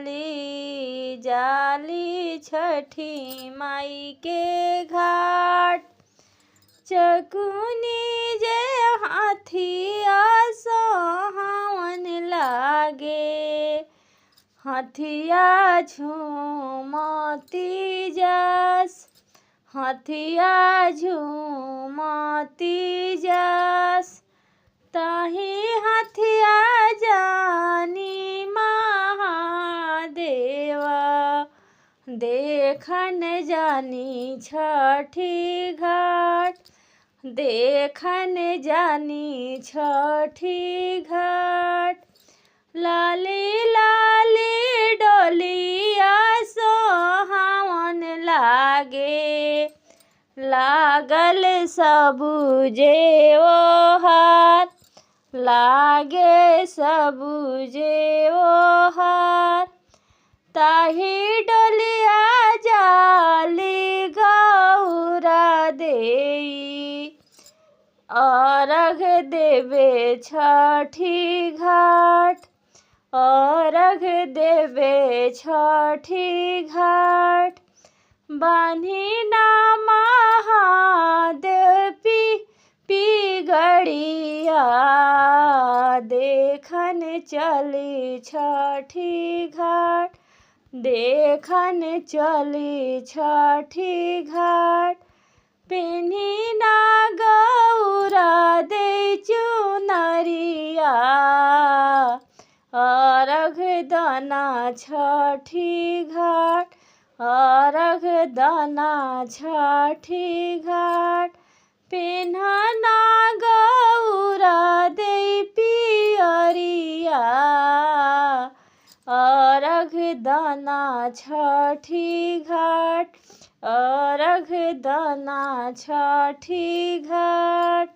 चली जाली छठी माई के घाट। चकुनी जे हाथिया सोहावन लागे, हाथिया झूमती जास, हाथिया झूमती जास। ताही हाथिया जानी महादेवा, देखन जानी छठी घाट, देखन जानी छठी घाट। लाली लाली डोलिया सोहावन लागे, लागल सबुजे ओहार, लागे सबुजे ओहार। ताही डोलिया जाली गौरा देई, अर्घ देवे छठी घाट, अर्घ देवे छठी घाट। बान्ही ना महादेव पिगड़िया, देखन चली छठी घाट, देखन चली छठी घाट। पेन्ही ना गौरा दे चुनरिया, अर्घ दना छठी घाट, अर्घ दना छठी घाट। पेन्हना गौरा दे पियरिया, अर्घ दना छठी घाट, अर्घ दना छठी घाट।